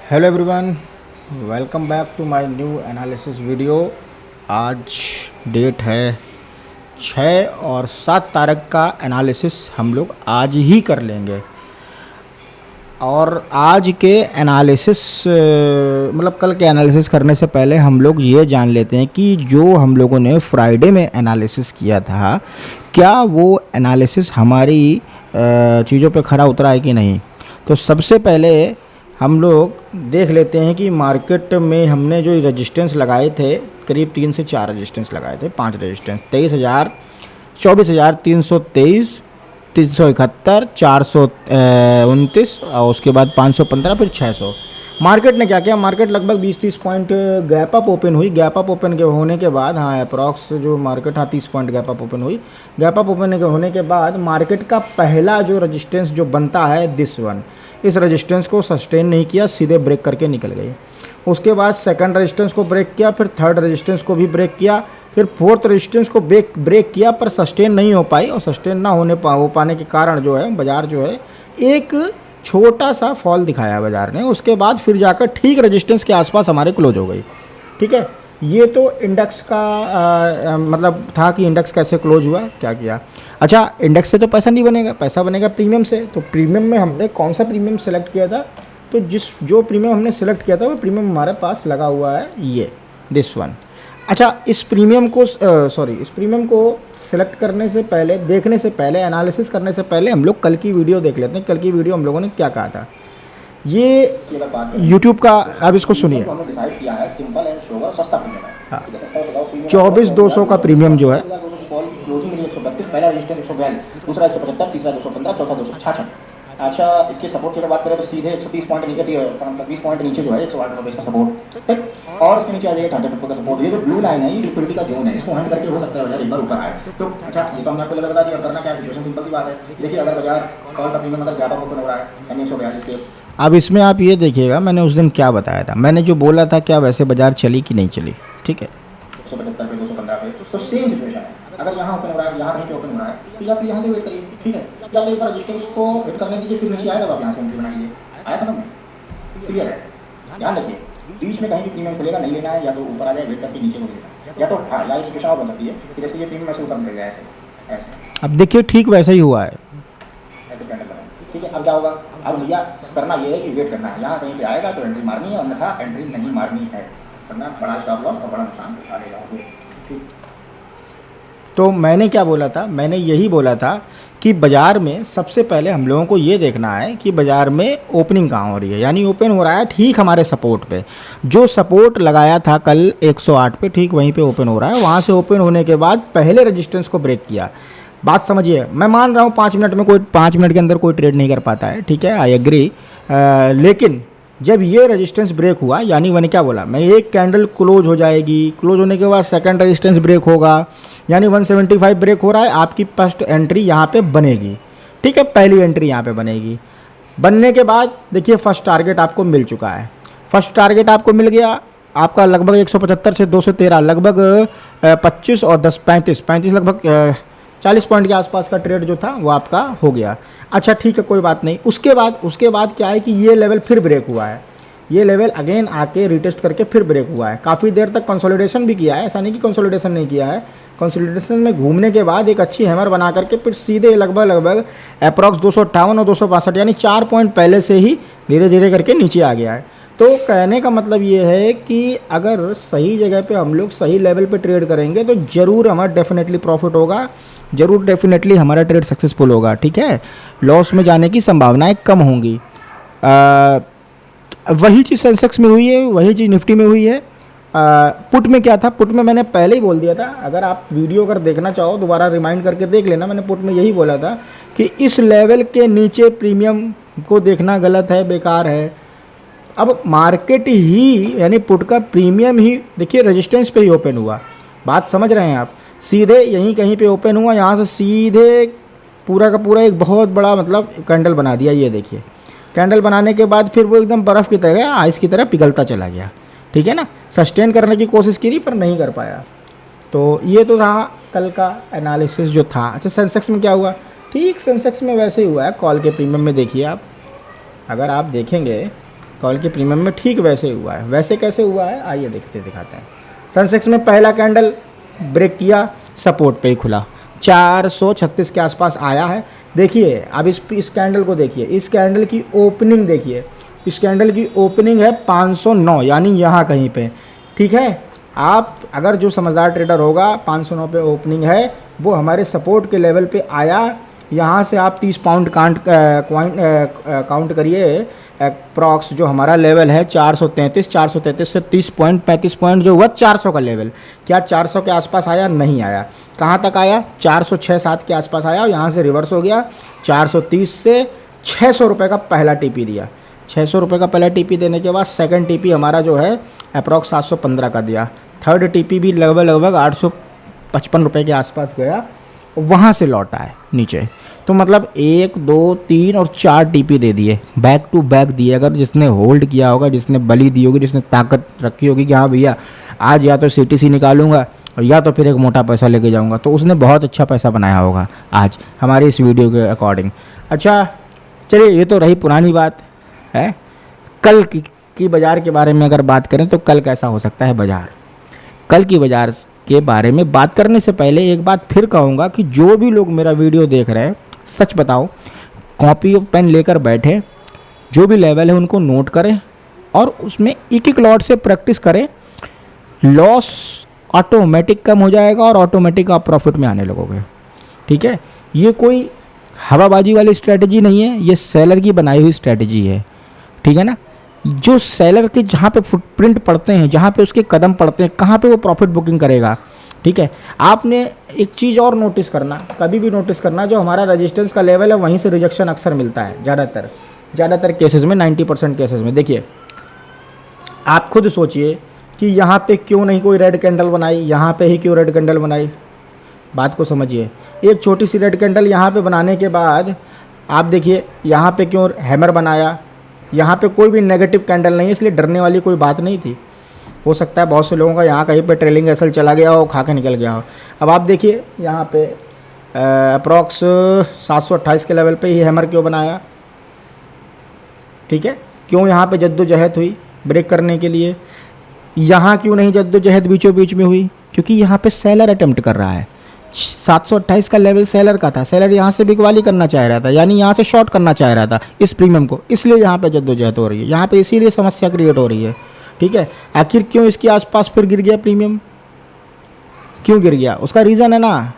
Hello everyone, welcome back to my new analysis video. आज date है 6 और 7 तारीख का एनालिसिस हम लोग आज ही कर लेंगे। और आज के एनालिसिस मतलब कल के एनालिसिस करने से पहले हम लोग ये जान लेते हैं कि जो हम लोगों ने फ्राइडे में एनालिसिस किया था, क्या वो एनालिसिस हमारी चीज़ों पे खरा उतरा है कि नहीं। तो सबसे पहले हम लोग देख लेते हैं कि मार्केट में हमने जो रेजिस्टेंस लगाए थे, करीब 3 से 4 रेजिस्टेंस लगाए थे, 5 रेजिस्टेंस, 23,000, 24,323, 371, 429 और उसके बाद 515, फिर 600। मार्केट ने क्या किया, मार्केट लगभग 20-30 पॉइंट गैप अप ओपन हुई। गैप अप ओपन के होने के बाद, हाँ अप्रॉक्स जो market 30 point gap up open हुई। गैप अप ओपन के होने के बाद मार्केट का पहला जो रेजिस्टेंस जो बनता है दिस वन, इस रेजिस्टेंस को सस्टेन नहीं किया, सीधे ब्रेक करके निकल गई। उसके बाद सेकंड रेजिस्टेंस को ब्रेक किया, फिर थर्ड रेजिस्टेंस को भी ब्रेक किया, फिर फोर्थ रेजिस्टेंस को ब्रेक किया, पर सस्टेन नहीं हो पाई। और सस्टेन ना हो पाने के कारण जो है बाज़ार जो है एक छोटा सा फॉल दिखाया बाज़ार ने। उसके बाद फिर जाकर ठीक रेजिस्टेंस के आसपास हमारे क्लोज हो गई। ठीक है, ये तो इंडेक्स का मतलब था कि इंडेक्स कैसे क्लोज हुआ, क्या किया। अच्छा, इंडेक्स से तो पैसा नहीं बनेगा, पैसा बनेगा प्रीमियम से। तो प्रीमियम में हमने कौन सा प्रीमियम सेलेक्ट किया था, तो जो प्रीमियम हमने सेलेक्ट किया था वो प्रीमियम हमारे पास लगा हुआ है, ये दिस वन। अच्छा, इस प्रीमियम को सेलेक्ट करने से पहले, देखने से पहले, एनालिसिस करने से पहले हम लोग कल की वीडियो देख लेते हैं। कल की वीडियो हम लोगों ने क्या कहा था, ये यूट्यूब का, अब इसको सुनिए। हमने डिसाइड किया है सिंपल एंड श्योर सस्ता प्रीमियम है। हाँ, ठीक है, सस्ता बताओ प्रीमियम 24,200 का प्रीमियम जो है, कॉल क्लोजिंग में 132, पहला रजिस्टर 142, दूसरा 175, तीसरा 215, चौथा 266। अच्छा, इसके सपोर्ट की अगर बात करें तो सीधे 130 पॉइंट नीचे, 20 पॉइंट नीचे जो है 108 रुपये का सपोर्ट, ठीक। और इसके नीचे आ जाएगा 66 का सपोर्ट। ये जो ब्लू लाइन है ये लिक्विडिटी का जोन है, इसको हंड करके हो सकता है बाजार एक बार ऊपर आए। तो अच्छा, ये तो हमने आपको बता दिया। करना क्या है, सिचुएशन सिंपल सी बात है। देखिए, अगर बाजार कॉल का प्रीमियम अगर गैप अप ओपन हो रहा है यानी 142 पे, अब इसमें आप ये देखिएगा, मैंने उस दिन क्या बताया था, मैंने जो बोला था क्या वैसे बाजार चली कि नहीं चली। ठीक है, 175 पे, 215 पे, तो सेम सिचुएशन है। अगर यहाँ ओपन हो रहा है, यहाँ कहीं पे ओपन हो रहा है, तो या फिर यहाँ से वेट करिए। ठीक है, या तो एक बार रजिस्टेंस को वेट करने दीजिए, फिर नीचे आएगा तो आप यहाँ से एंट्री बना लीजिए। आया समझ में? क्लियर है? ध्यान रखिए, बीच में कहीं भी प्रीमियम खुलेगा, नहीं लेना है, या तो ऊपर आ जाए वेट करके नीचे को लेना, या तो हाँ, या सिचुएशन और बन सकती है कि जैसे ये प्रीमियम ऐसे ऊपर निकल जाए, ऐसे ऐसे। अब देखिए ठीक वैसा ही हुआ है। ऐसे कैंडल बना, ठीक है। अब क्या होगा, अब भैया करना ये है कि वेट करना है, यहाँ कहीं पे आएगा तो एंट्री मारनी है, अन्यथा एंट्री नहीं मारनी है, वरना बड़ा स्टॉप लॉस और बड़ा नुकसान आएगा। ठीक। तो मैंने क्या बोला था, मैंने यही बोला था कि बाज़ार में सबसे पहले हम लोगों को ये देखना है कि बाज़ार में ओपनिंग कहाँ हो रही है, यानी ओपन हो रहा है ठीक हमारे सपोर्ट पे। जो सपोर्ट लगाया था कल 108 पे, ठीक वहीं पे ओपन हो रहा है। वहाँ से ओपन होने के बाद पहले रेजिस्टेंस को ब्रेक किया। बात समझिए, मैं मान रहा हूँ 5 मिनट में, कोई 5 मिनट के अंदर कोई ट्रेड नहीं कर पाता है, ठीक है, आई एग्री। लेकिन जब ये रेजिस्टेंस ब्रेक हुआ, यानी मैंने क्या बोला, मैं एक कैंडल क्लोज हो जाएगी, क्लोज होने के बाद सेकंड रेजिस्टेंस ब्रेक होगा, यानी 175 ब्रेक हो रहा है, आपकी फर्स्ट एंट्री यहाँ पे बनेगी। ठीक है, पहली एंट्री यहाँ पे बनेगी। बनने के बाद देखिए फर्स्ट टारगेट आपको मिल चुका है। फर्स्ट टारगेट आपको मिल गया, आपका लगभग 175 से 213, लगभग 25 और 10, 35 लगभग 40 पॉइंट के आसपास का ट्रेड जो था वो आपका हो गया। अच्छा ठीक है, कोई बात नहीं। उसके बाद क्या है कि ये लेवल फिर ब्रेक हुआ है, ये लेवल अगेन आके रिटेस्ट करके फिर ब्रेक हुआ है। काफ़ी देर तक कंसोलिडेशन भी किया है, ऐसा नहीं कि कंसोलिडेशन नहीं किया है। कंसोलिडेशन में घूमने के बाद एक अच्छी हैमर बना करके फिर सीधे लगभग अप्रॉक्स 258 और 262, यानी 4 पॉइंट पहले से ही धीरे धीरे करके नीचे आ गया है। तो कहने का मतलब ये है कि अगर सही जगह पे हम लोग सही लेवल पे ट्रेड करेंगे तो ज़रूर हमारा डेफिनेटली प्रॉफिट होगा, ज़रूर डेफिनेटली हमारा ट्रेड सक्सेसफुल होगा। ठीक है, लॉस में जाने की संभावनाएं कम होंगी। वही चीज़ सेंसेक्स में हुई है, वही चीज़ निफ्टी में हुई है। पुट में क्या था, पुट में मैंने पहले ही बोल दिया था, अगर आप वीडियो अगर देखना चाहो दोबारा रिमाइंड करके देख लेना। मैंने पुट में यही बोला था कि इस लेवल के नीचे प्रीमियम को देखना गलत है, बेकार है। अब मार्केट ही यानी पुट का प्रीमियम ही देखिए रेजिस्टेंस पे ही ओपन हुआ, बात समझ रहे हैं आप। सीधे यहीं कहीं पे ओपन हुआ, यहाँ से सीधे पूरा का पूरा एक बहुत बड़ा मतलब कैंडल बना दिया। ये देखिए कैंडल बनाने के बाद फिर वो एकदम बर्फ़ की तरह, आइस की तरह पिघलता चला गया। ठीक है ना, सस्टेन करने की कोशिश की पर नहीं कर पाया। तो ये तो रहा कल का एनालिसिस जो था। अच्छा, सेंसेक्स में क्या हुआ, ठीक सेंसेक्स में वैसे ही हुआ है कॉल के प्रीमियम में। देखिए आप, अगर आप देखेंगे कॉल के प्रीमियम में ठीक वैसे हुआ है। वैसे कैसे हुआ है आइए दिखाते हैं। सेंसेक्स में पहला कैंडल ब्रेक किया, सपोर्ट पे ही खुला, 436 के आसपास आया है। देखिए अब इस कैंडल को देखिए, इस कैंडल की ओपनिंग देखिए, इस कैंडल की ओपनिंग है 509 यानी यहाँ कहीं पे, ठीक है। आप अगर जो समझदार ट्रेडर होगा 509 पे ओपनिंग है, वो हमारे सपोर्ट के लेवल पे आया। यहाँ से आप 30 पाउंड काउंट करिए, अप्रॉक्स जो हमारा लेवल है 433 से 30 पॉइंट 35 पॉइंट जो हुआ 400 का लेवल, क्या 400 के आसपास आया? नहीं आया। कहाँ तक आया? 406-7 के आसपास आया और यहाँ से रिवर्स हो गया 430 से 600 रुपये का पहला टीपी दिया। 600 रुपये का पहला टीपी देने के बाद सेकंड टीपी हमारा जो है अप्रॉक्स 715 का दिया। थर्ड टीपी भी लगभग 855 रुपये के आसपास गया, वहाँ से लौटा है नीचे। तो मतलब 1 2 3 और 4 टीपी दे दिए, बैक टू बैक दिए। अगर जिसने होल्ड किया होगा, जिसने बली दी होगी, जिसने ताकत रखी होगी कि हाँ भैया आज या तो CTC निकालूंगा और या तो फिर एक मोटा पैसा लेके जाऊंगा, तो उसने बहुत अच्छा पैसा बनाया होगा आज हमारी इस वीडियो के अकॉर्डिंग। अच्छा चलिए, ये तो रही पुरानी बात है। कल की बाज़ार के बारे में अगर बात करें तो कल कैसा हो सकता है बाज़ार। कल की बाज़ार के बारे में बात करने से पहले एक बात फिर कहूँगा कि जो भी लोग मेरा वीडियो देख रहे हैं, सच बताओ, कॉपी और पेन लेकर बैठे, जो भी लेवल है उनको नोट करें और उसमें एक लॉट से प्रैक्टिस करें। लॉस ऑटोमेटिक कम हो जाएगा और ऑटोमेटिक आप प्रॉफिट में आने लगोगे, ठीक है। ये कोई हवाबाजी वाली स्ट्रैटेजी नहीं है, ये सेलर की बनाई हुई स्ट्रैटेजी है, ठीक है ना। जो सेलर के जहाँ पे फुटप्रिंट पड़ते हैं, जहाँ पे उसके कदम पड़ते हैं, कहाँ पे वो प्रॉफिट बुकिंग करेगा, ठीक है। आपने एक चीज़ और नोटिस करना, कभी भी नोटिस करना, जो हमारा रेजिस्टेंस का लेवल है वहीं से रिजेक्शन अक्सर मिलता है ज़्यादातर केसेस में, 90% केसेस में। देखिए आप खुद सोचिए कि यहाँ पे क्यों नहीं कोई रेड कैंडल बनाई, यहाँ पे ही क्यों रेड कैंडल बनाई, बात को समझिए। एक छोटी सी रेड कैंडल यहाँ पे बनाने के बाद आप देखिए यहाँ पे क्यों हैमर बनाया। यहाँ पे कोई भी नेगेटिव कैंडल नहीं है, इसलिए डरने वाली कोई बात नहीं थी। हो सकता है बहुत से लोगों का यहाँ कहीं पे ट्रेलिंग एसएल चला गया हो, खा के निकल गया हो। अब आप देखिए यहाँ पे अप्रॉक्स 728 के लेवल पे ही हैमर क्यों बनाया, ठीक है। क्यों यहाँ पे जद्दोजहद हुई ब्रेक करने के लिए, यहाँ क्यों नहीं जद्दोजहद बीचों बीच में हुई? क्योंकि यहाँ पे सेलर अटेम्प्ट कर रहा है। 728 का लेवल सेलर का था, सेलर यहाँ से बिकवाली करना चाह रहा था, यानी यहाँ से शॉर्ट करना चाह रहा था इस प्रीमियम को, इसलिए यहाँ पे जद्दोजहद हो रही है, यहाँ पे इसीलिए समस्या क्रिएट हो रही है, ठीक है। आखिर क्यों इसके आसपास फिर गिर गया प्रीमियम, क्यों गिर गया? उसका रीज़न है ना,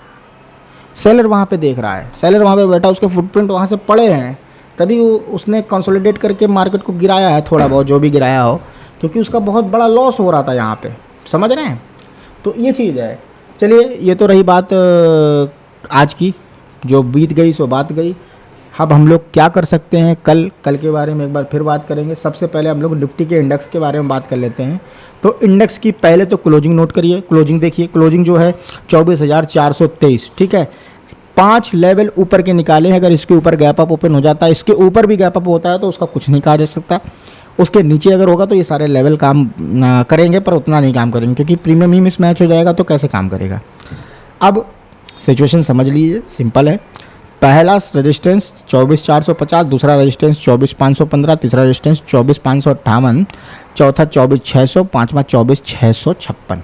सेलर वहाँ पे देख रहा है, सेलर वहाँ पे बैठा, उसके फुटप्रिंट वहाँ से पड़े हैं, तभी उसने कंसोलिडेट करके मार्केट को गिराया है थोड़ा बहुत, जो भी गिराया हो, क्योंकि उसका बहुत बड़ा लॉस हो रहा था यहाँ पे, समझ रहे हैं। तो ये चीज़ है। चलिए ये तो रही बात आज की, जो बीत गई सो बात गई। अब हम लोग क्या कर सकते हैं, कल के बारे में एक बार फिर बात करेंगे। सबसे पहले हम लोग निफ्टी के इंडेक्स के बारे में बात कर लेते हैं। तो इंडेक्स की पहले तो क्लोजिंग नोट करिए, क्लोजिंग देखिए, क्लोजिंग जो है 24,423, ठीक है। 5 लेवल ऊपर के निकाले हैं, अगर इसके ऊपर गैप अप ओपन हो जाता है, इसके ऊपर भी गैप अप होता है तो उसका कुछ नहीं कहा जा सकता। उसके नीचे अगर होगा तो ये सारे लेवल काम करेंगे, पर उतना नहीं काम करेंगे, क्योंकि प्रीमियम ही मिसमैच हो जाएगा तो कैसे काम करेगा। अब सिचुएशन समझ लीजिए, सिंपल है। पहला रेजिस्टेंस 24,450, दूसरा रेजिस्टेंस 24,515, तीसरा रेजिस्टेंस 24,558, चौथा 24,600, पाँचवा 24,656।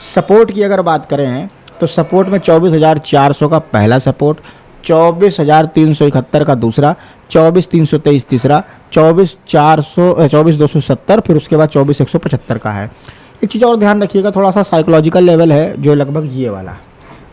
सपोर्ट की अगर बात करें तो सपोर्ट में 24,400 का पहला सपोर्ट, 24,371 का दूसरा, 24,323 तीसरा, 24,270, फिर उसके बाद 24,175 का है। एक चीज़ और ध्यान रखिएगा, थोड़ा सा साइकोलॉजिकल लेवल है जो लगभग ये वाला,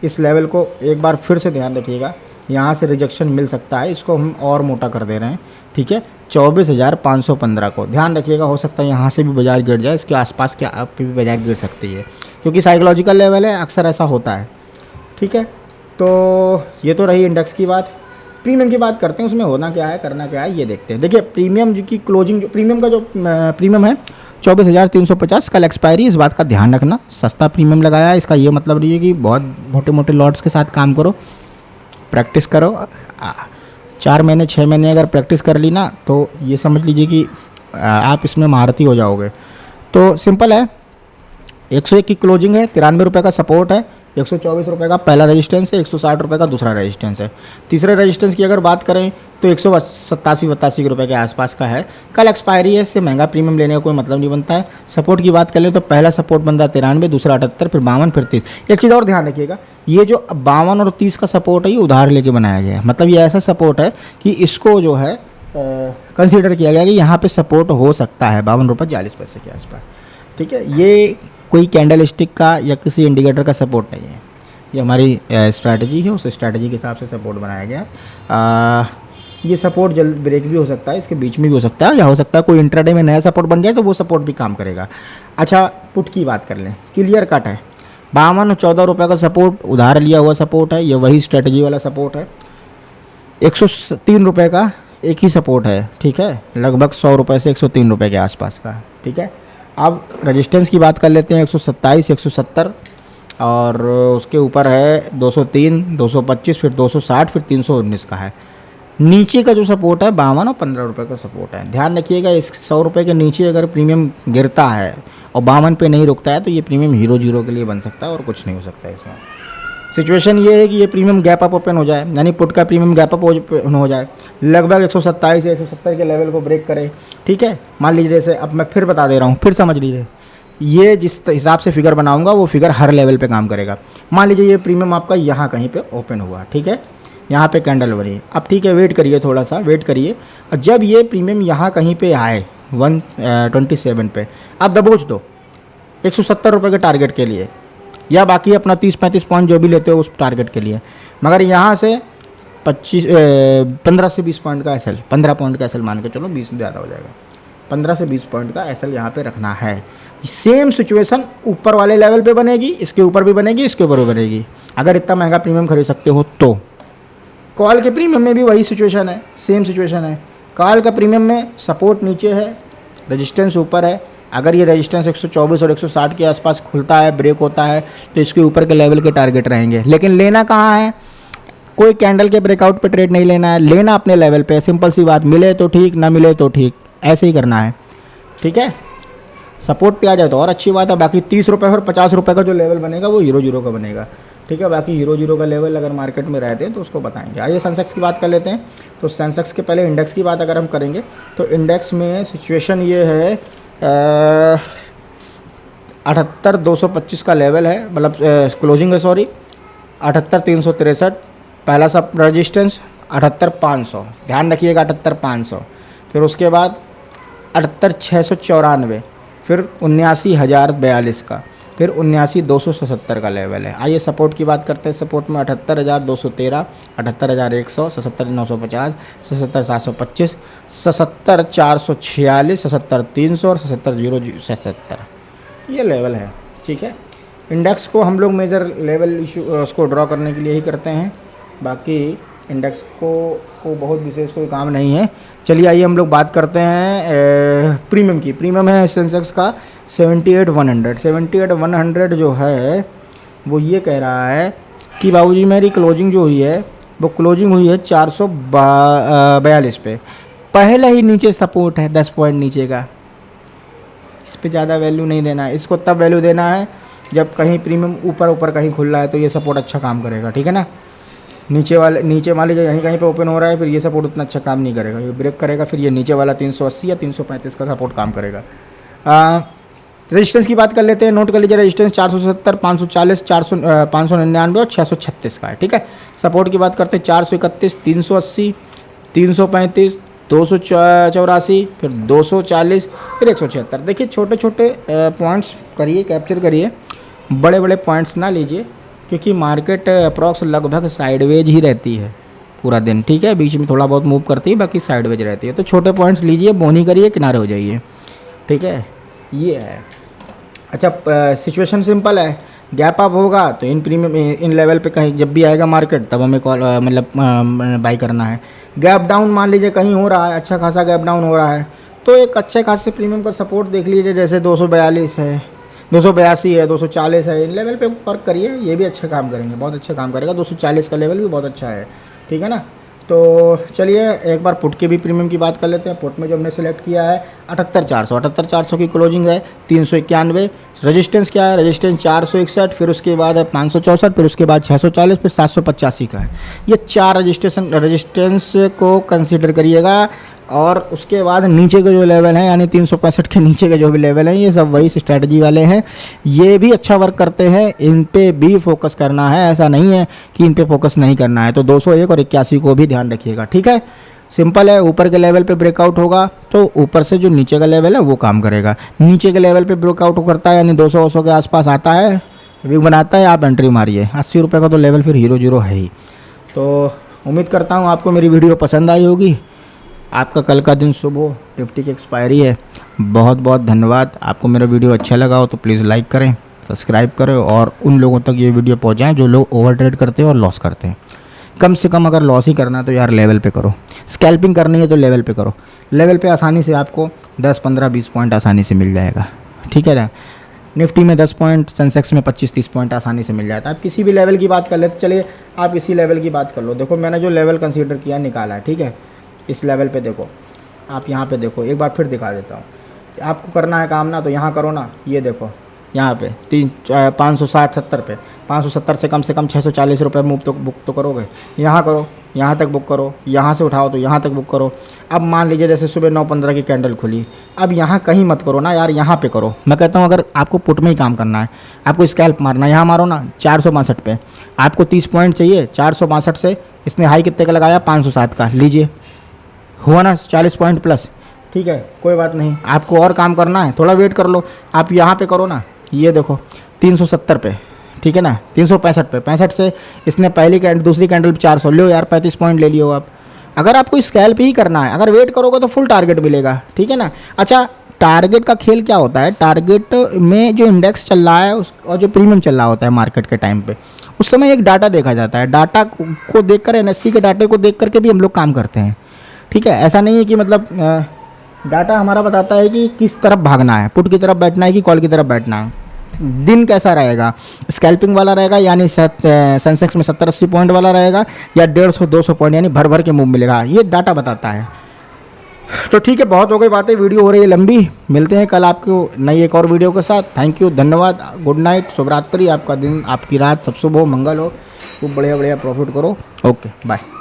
इस लेवल को एक बार फिर से ध्यान रखिएगा, यहाँ से रिजेक्शन मिल सकता है, इसको हम और मोटा कर दे रहे हैं, ठीक है। 24,515 को ध्यान रखिएगा, हो सकता है यहाँ से भी बाजार गिर जाए, इसके आसपास के आप भी बाजार गिर सकती है, क्योंकि साइकोलॉजिकल लेवल है, अक्सर ऐसा होता है, ठीक है। तो ये तो रही इंडेक्स की बात। प्रीमियम की बात करते हैं, उसमें होना क्या है, करना क्या है, ये देखते हैं। देखिए प्रीमियम की क्लोजिंग, जो प्रीमियम का जो प्रीमियम है 24,350, कल एक्सपायरी, इस बात का ध्यान रखना। सस्ता प्रीमियम लगाया है, इसका ये मतलब नहीं है कि बहुत मोटे मोटे लॉट्स के साथ काम करो, प्रैक्टिस करो। 4 महीने 6 महीने अगर प्रैक्टिस कर ली ना, तो ये समझ लीजिए कि आप इसमें महारती हो जाओगे। तो सिंपल है, 101 की क्लोजिंग है, 93 रुपये का सपोर्ट है, 124 रुपये का पहला रेजिस्टेंस है, 160 रुपये का दूसरा रेजिस्टेंस है। तीसरे रेजिस्टेंस की अगर बात करें तो 187 रुपये के आसपास का है। कल एक्सपायरी है, इससे महंगा प्रीमियम लेने का कोई मतलब नहीं बनता है। सपोर्ट की बात करें तो पहला सपोर्ट बनता है 93, दूसरा 78, फिर 52, फिर 30। एक चीज़ और ध्यान रखिएगा, ये जो 52 और 30 का सपोर्ट है ये उधार लेके बनाया गया है। मतलब ये ऐसा सपोर्ट है कि इसको जो है कंसीडर किया गया कि यहाँ पे सपोर्ट हो सकता है 52.40 रुपये के आसपास। ठीक है, ये कोई कैंडल स्टिक का या किसी इंडिकेटर का सपोर्ट नहीं है, ये हमारी स्ट्रैटेजी है, उस स्ट्रैटेजी के हिसाब से सपोर्ट बनाया गया। ये सपोर्ट जल्द ब्रेक भी हो सकता है, इसके बीच में भी हो सकता है, या हो सकता है कोई इंट्राडे में नया सपोर्ट बन जाए तो वो सपोर्ट भी काम करेगा। अच्छा, पुट की बात कर लें, क्लियर कट है 52 और 14 रुपये का सपोर्ट उधार लिया हुआ सपोर्ट है, ये वही स्ट्रैटेजी वाला सपोर्ट है। 103 रुपये का एक ही सपोर्ट है, ठीक है, लगभग 100 रुपये से 103 रुपये के आसपास का, ठीक है। अब रेजिस्टेंस की बात कर लेते हैं, 127, 170 और उसके ऊपर है 203, 225, फिर 260, फिर 319 का है। नीचे का जो सपोर्ट है 52 और 15 रुपये का सपोर्ट है। ध्यान रखिएगा, इस 100 रुपये के नीचे अगर प्रीमियम गिरता है और 52 पे नहीं रुकता है तो ये प्रीमियम हीरो जीरो के लिए बन सकता है और कुछ नहीं हो सकता है इसमें। सिचुएशन ये है कि ये प्रीमियम गैप अप ओपन हो जाए, यानी पुट का प्रीमियम गैप अप ओपन हो जाए, लगभग 127 या 170 के लेवल को ब्रेक करे, ठीक है। मान लीजिए, जैसे अब मैं फिर बता दे रहा हूँ, फिर समझ लीजिए, ये जिस हिसाब से फिगर बनाऊंगा वो फिगर हर लेवल पे काम करेगा। मान लीजिए ये प्रीमियम आपका यहाँ कहीं पे ओपन हुआ, ठीक है, यहाँ पे कैंडल बनी। अब ठीक है, वेट करिए, थोड़ा सा वेट करिए, और जब ये प्रीमियम यहाँ कहीं पे आए 127 पे, आप दबोच दो 170 रुपये के टारगेट के लिए, या बाकी अपना 30-35 पॉइंट जो भी लेते हो उस टारगेट के लिए। मगर यहाँ से 15 से 20 पॉइंट का एसएल, 15 पॉइंट का एसएल मान के चलो, 20 ज़्यादा हो जाएगा, 15 से 20 पॉइंट का एसएल यहाँ पे रखना है। सेम सिचुएशन ऊपर वाले लेवल पे बनेगी, इसके ऊपर भी बनेगी, इसके ऊपर भी बनेगी, अगर इतना महंगा प्रीमियम खरीद सकते हो तो। कॉल के प्रीमियम में भी वही सिचुएशन है, सेम सिचुएशन है। कॉल का प्रीमियम में सपोर्ट नीचे है, रेजिस्टेंस ऊपर है। अगर ये रेजिस्टेंस 124 और 160 के आसपास खुलता है, ब्रेक होता है, तो इसके ऊपर के लेवल के टारगेट रहेंगे। लेकिन लेना कहाँ है, कोई कैंडल के ब्रेकआउट पे ट्रेड नहीं लेना है, लेना अपने लेवल पे। सिंपल सी बात, मिले तो ठीक, ना मिले तो ठीक, ऐसे ही करना है, ठीक है। सपोर्ट पे आ जाए तो और अच्छी बात है। बाकी 30 रुपये और 50 रुपये का जो लेवल बनेगा वो हीरो जीरो का बनेगा, ठीक है। बाकी हीरो जीरो का लेवल अगर मार्केट में रहते हैं तो उसको बताएंगे। आइए सेंसेक्स की बात कर लेते हैं। तो सेंसेक्स के पहले इंडेक्स की बात अगर हम करेंगे तो इंडेक्स में सिचुएशन ये है, 78,225 का लेवल है, मतलब क्लोजिंग है, सॉरी 78,363। पहला सब रजिस्टेंस 78,500, ध्यान रखिएगा 78,500। फिर उसके बाद 78,694, फिर 79,042 का, फिर 79,277 का लेवल है। आइए सपोर्ट की बात करते हैं। सपोर्ट में 78,213, 78,100, 77,950, 77,725, 77,446, 77,300 और 77,077, ये लेवल है, ठीक है। इंडेक्स को हम लोग मेजर लेवल इशू उसको ड्रॉ करने के लिए ही करते हैं, बाकी इंडेक्स को बहुत विशेष कोई काम नहीं है। चलिए आइए हम लोग बात करते हैं प्रीमियम की। प्रीमियम है सेंसेक्स का 78,100। 78,100 जो है वो ये कह रहा है कि बाबूजी मेरी क्लोजिंग जो हुई है वो क्लोजिंग हुई है 442 पे। पहले ही नीचे सपोर्ट है 10 पॉइंट नीचे का, इस पे ज़्यादा वैल्यू नहीं देना है। इसको तब वैल्यू देना है जब कहीं प्रीमियम ऊपर ऊपर कहीं खुल रहा है तो ये सपोर्ट अच्छा काम करेगा, ठीक है ना। नीचे मान लीजिए यहीं कहीं पे ओपन हो रहा है, फिर ये सपोर्ट उतना अच्छा काम नहीं करेगा, ये ब्रेक करेगा, फिर ये नीचे वाला 380 या 335 का सपोर्ट काम करेगा। रेजिस्टेंस की बात कर लेते हैं, नोट कर लीजिए। रेजिस्टेंस 470, 540, 599 और 636 का है, ठीक है। सपोर्ट की बात करते हैं 431, 380, 335, 284, फिर 240, फिर 176। देखिए छोटे छोटे पॉइंट्स करिए, कैप्चर करिए, बड़े बड़े पॉइंट्स ना लीजिए, क्योंकि मार्केट अप्रॉक्स लगभग साइडवेज ही रहती है पूरा दिन, ठीक है। बीच में थोड़ा बहुत मूव करती है, बाकी साइडवेज रहती है। तो छोटे पॉइंट्स लीजिए, बोनी करिए, किनारे हो जाइए, ठीक है, ये है। अच्छा, सिचुएशन सिंपल है, गैप अप होगा तो इन प्रीमियम इन लेवल पे कहीं जब भी आएगा मार्केट तब हमें मतलब बाई करना है। गैप डाउन मान लीजिए कहीं हो रहा है, अच्छा खासा गैप डाउन हो रहा है, तो एक अच्छे खासे प्रीमियम का सपोर्ट देख लीजिए, जैसे 242 है, 282 है, 240 है, इन लेवल पे वर्क करिए, ये भी अच्छा काम करेंगे, बहुत अच्छा काम करेगा। 240 का लेवल भी बहुत अच्छा है, ठीक है ना। तो चलिए एक बार पुट के भी प्रीमियम की बात कर लेते हैं। पुट में जो हमने सेलेक्ट किया है 78,400 की क्लोजिंग है। 391 रेजिस्टेंस क्या है, रेजिस्टेंस 461, फिर उसके बाद है 564, फिर उसके बाद 640, फिर 785 का है। ये 4 रेजिस्टेंस को कंसीडर करिएगा। और उसके बाद नीचे के जो लेवल हैं यानी 365 के नीचे के जो भी लेवल हैं ये सब वही स्ट्रैटेजी वाले हैं। ये भी अच्छा वर्क करते हैं, इन पे भी फोकस करना है, ऐसा नहीं है कि इन पे फोकस नहीं करना है। तो 201 और 81 को भी ध्यान रखिएगा, ठीक है। सिंपल है, ऊपर के लेवल पे ब्रेकआउट होगा तो ऊपर से जो नीचे का लेवल है वो काम करेगा। नीचे के लेवल पे ब्रेकआउट करता है यानी 200 के आसपास आता है, वीक बनाता है, आप एंट्री मारिए। 80 रुपये का तो लेवल फिर 0 है ही। तो उम्मीद करता हूँ आपको मेरी वीडियो पसंद आई होगी। आपका कल का दिन शुभ हो, निफ्टी की एक्सपायरी है। बहुत बहुत धन्यवाद। आपको मेरा वीडियो अच्छा लगा हो तो प्लीज़ लाइक करें, सब्सक्राइब करें और उन लोगों तक ये वीडियो पहुंचाएं जो लोग ओवर ट्रेड करते हैं और लॉस करते हैं। कम से कम अगर लॉस ही करना है तो यार लेवल पे करो, स्कैल्पिंग करनी है तो लेवल पे करो। लेवल पे आसानी से आपको 10, 15, 20 पॉइंट आसानी से मिल जाएगा, ठीक है ना। निफ्टी में 10 पॉइंट, सेंसेक्स में 25-30 पॉइंट आसानी से मिल जाता है। आप किसी भी लेवल की बात कर लेते, चलिए आप इसी लेवल की बात कर लो। देखो मैंने जो लेवल कंसीडर किया निकाला है, ठीक है। इस लेवल पे देखो, आप यहाँ पे देखो, एक बार फिर दिखा देता हूँ। आपको करना है काम ना तो यहाँ करो ना, ये देखो यहाँ पे 560-70 पे 570 से कम 640 रुपये मूव तो बुक तो करोगे। यहाँ करो, यहाँ तक बुक करो, यहाँ से उठाओ तो यहाँ तक बुक करो। अब मान लीजिए जैसे सुबह 9:15 की कैंडल खुली, अब यहाँ कहीं मत करो ना यार, यहाँ पे करो। मैं कहता हूँ अगर आपको पुट में ही काम करना है, आपको स्कैल्प मारना है, यहाँ मारो ना 462 पे। आपको 30 पॉइंट चाहिए, 462 से इसने हाई कितने का लगाया, 507 का, लीजिए हुआ ना 40 पॉइंट प्लस, ठीक है। कोई बात नहीं, आपको और काम करना है, थोड़ा वेट कर लो। आप यहाँ पे करो ना, ये देखो 370 पे, ठीक है ना, 365 पे, 65 से इसने पहली दूसरी कैंडल 400 लो यार, 35 पॉइंट ले लियो आप। अगर आपको स्कैल्प ही करना है, अगर वेट करोगे तो फुल टारगेट मिलेगा, ठीक है ना। अच्छा, टारगेट का खेल क्या होता है, टारगेट में जो इंडेक्स चल रहा है और जो प्रीमियम चल रहा होता है मार्केट के टाइम पे, उस समय एक डाटा देखा जाता है। डाटा को देखकर, NSE के डाटे को देख करके भी हम लोग काम करते हैं, ठीक है। ऐसा नहीं है कि मतलब डाटा हमारा बताता है कि किस तरफ भागना है, पुट की तरफ बैठना है कि कॉल की तरफ बैठना है, दिन कैसा रहेगा, स्कैल्पिंग वाला रहेगा यानी सेंसेक्स में 70-80 पॉइंट वाला रहेगा या 150-200 पॉइंट यानी भर भर के मूव मिलेगा, ये डाटा बताता है। तो ठीक है, बहुत हो गई बातें, वीडियो हो रही है लंबी। मिलते हैं कल आपको नई एक और वीडियो के साथ। थैंक यू, धन्यवाद, गुड नाइट, शुभ रात्रि। आपका दिन, आपकी रात सब शुभ हो, मंगल हो, खूब बढ़िया बढ़िया प्रॉफिट करो। Okay, bye.